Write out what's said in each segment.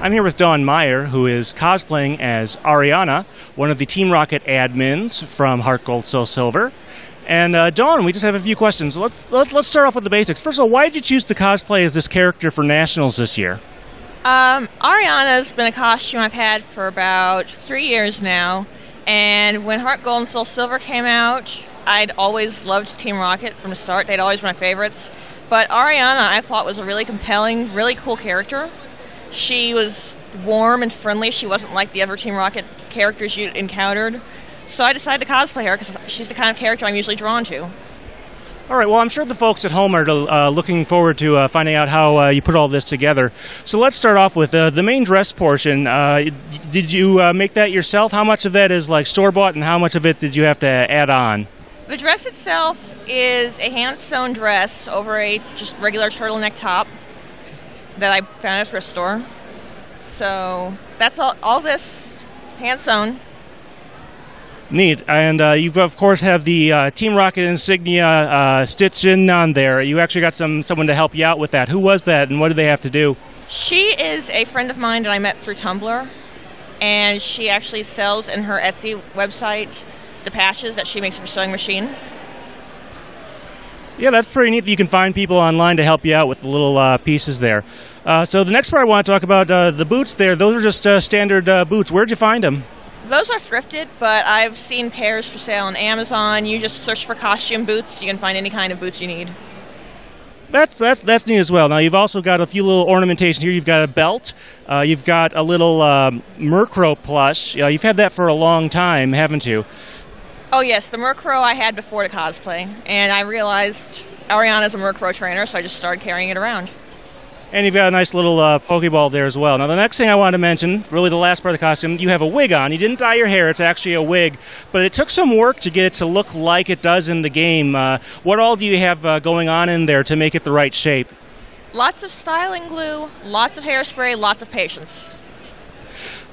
I'm here with Dawn Maier, who is cosplaying as Ariana, one of the Team Rocket admins from HeartGold, SoulSilver. And Dawn, we just have a few questions. Let's start off with the basics. First of all, why did you choose to cosplay as this character for Nationals this year? Ariana's been a costume I've had for about 3 years now. And when HeartGold and SoulSilver came out, I'd always loved Team Rocket from the start. They'd always been my favorites. But Ariana, I thought, was a really compelling, really cool character. She was warm and friendly. She wasn't like the other Team Rocket characters you encountered. So I decided to cosplay her because she's the kind of character I'm usually drawn to. All right, well, I'm sure the folks at home are looking forward to finding out how you put all this together. So let's start off with the main dress portion. Did you make that yourself? How much of that is like store-bought, and how much of it did you have to add on? The dress itself is a hand-sewn dress over a just regular turtleneck top that I found at a thrift store. So that's all this hand-sewn. Neat. And you, of course, have the Team Rocket insignia stitched in on there. You actually got someone to help you out with that. Who was that, and what did they have to do? She is a friend of mine that I met through Tumblr, and she actually sells in her Etsy website the patches that she makes for sewing machine. Yeah, that's pretty neat that you can find people online to help you out with the little pieces there. So the next part I want to talk about, the boots there. Those are just standard boots. Where'd you find them? Those are thrifted, but I've seen pairs for sale on Amazon. You just search for costume boots. You can find any kind of boots you need. That's neat as well. Now, you've also got a few little ornamentation here. You've got a belt. You've got a little Murkrow plush. You've had that for a long time, haven't you? Oh, yes. The Murkrow I had before the cosplay. And I realized Ariana's a Murkrow trainer, so I just started carrying it around. And you've got a nice little Pokeball there as well. Now, the next thing I wanted to mention, really the last part of the costume, you have a wig on. You didn't dye your hair. It's actually a wig. But it took some work to get it to look like it does in the game. What all do you have going on in there to make it the right shape? Lots of styling glue, lots of hairspray, lots of patience.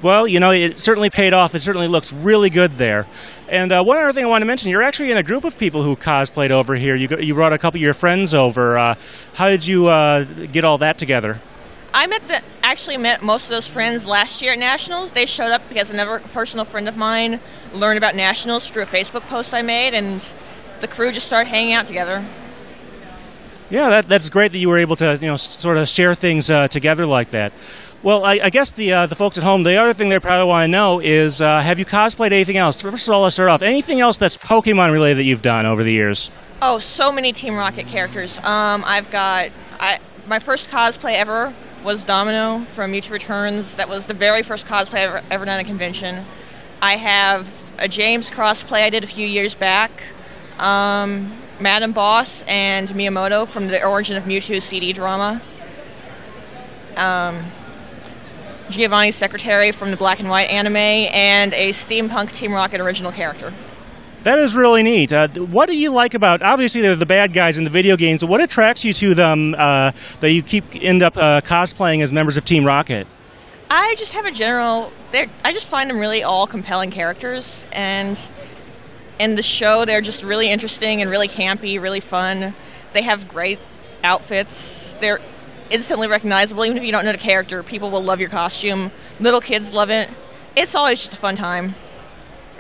Well, you know, it certainly paid off. It certainly looks really good there. And one other thing I want to mention, you're actually in a group of people who cosplayed over here. You brought a couple of your friends over. How did you get all that together? I actually met most of those friends last year at Nationals. They showed up because another personal friend of mine learned about Nationals through a Facebook post I made, and the crew just started hanging out together. Yeah, that's great that you were able to, sort of share things together like that. Well, I guess the folks at home, the other thing they probably want to know is, have you cosplayed anything else? First of all, let's start off. Anything else that's Pokemon related that you've done over the years? Oh, so many Team Rocket characters. My first cosplay ever was Domino from Mewtwo Returns. That was the very first cosplay I've ever done at a convention. I have a James cosplay I did a few years back. Madam Boss and Miyamoto from the Origin of Mewtwo CD drama. Giovanni's secretary from the Black and White anime, and a steampunk Team Rocket original character. That is really neat. What do you like about, obviously they're the bad guys in the video games, but what attracts you to them that you end up cosplaying as members of Team Rocket? I just have I just find them really all compelling characters, and in the show they're just really interesting and really campy, really fun. They have great outfits. They're instantly recognizable. Even if you don't know the character, people will love your costume. Little kids love it. It's always just a fun time.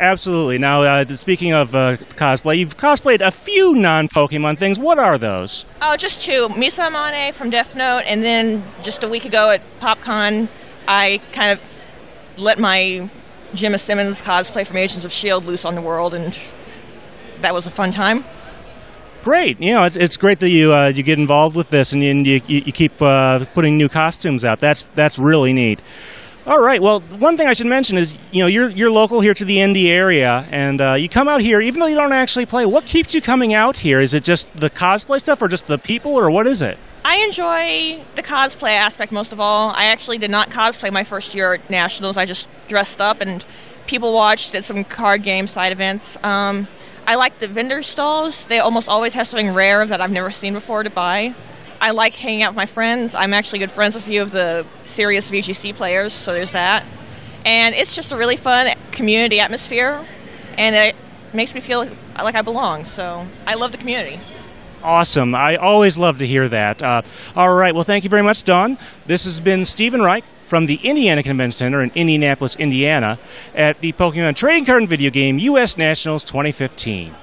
Absolutely. Now, speaking of cosplay, you've cosplayed a few non-Pokemon things. What are those? Oh, just two. Misa Amane from Death Note, and then just a week ago at PopCon, I kind of let my Gemma Simmons cosplay from Agents of S.H.I.E.L.D. loose on the world, and that was a fun time. Great. It's great that you get involved with this and you keep putting new costumes out. That's really neat. All right. Well, one thing I should mention is you're local here to the Indy area, and you come out here even though you don't actually play. What keeps you coming out here? Is it just the cosplay stuff, or just the people, or what is it? I enjoy the cosplay aspect most of all. I actually did not cosplay my first year at Nationals. I just dressed up and people watched at some card game side events. I like the vendor stalls. They almost always have something rare that I've never seen before to buy. I like hanging out with my friends. I'm actually good friends with a few of the serious VGC players, so there's that. And it's just a really fun community atmosphere, and it makes me feel like I belong, so I love the community. Awesome. I always love to hear that. All right, well, thank you very much, Dawn. This has been Stephen Reich from the Indiana Convention Center in Indianapolis, Indiana, at the Pokemon Trading Card and Video Game U.S. Nationals 2015.